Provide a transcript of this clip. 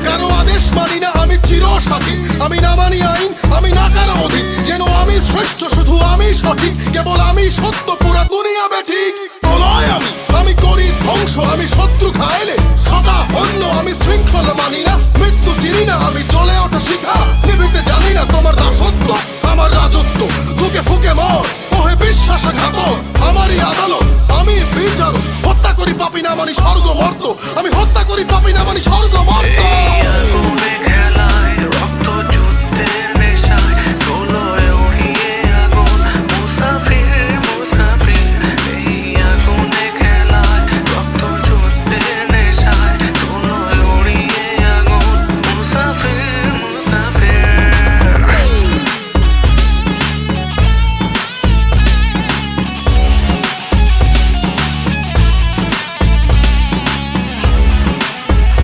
কেন আদেশ মানি না আমি চিরসাথী, আমি না মানি আইন, আমি না কারো অধীন, যেন আমি শ্রেষ্ঠ, শুধু আমি সঠিক, কেবল আমি সত্য, পুরা দুনিয়া বেঠিক। প্রলয় আমি করি ধ্বংস, আমি শত্রু খাইলে সদা হন্য, আমি শৃঙ্খলা মানি না, মৃত্যু চিনি না, আমি জ্বলে ওঠা শিখা, নিভিতে জানি না তোমার দাসত্ব, আমার রাজত্ব, ধুকে ফুকে মর ওহে বিশ্বাসঘাতক, আমারই আদালত, আমি বিচারক, হত্যা করি পাপি না মানি স্বর্গ মর্ত, আমি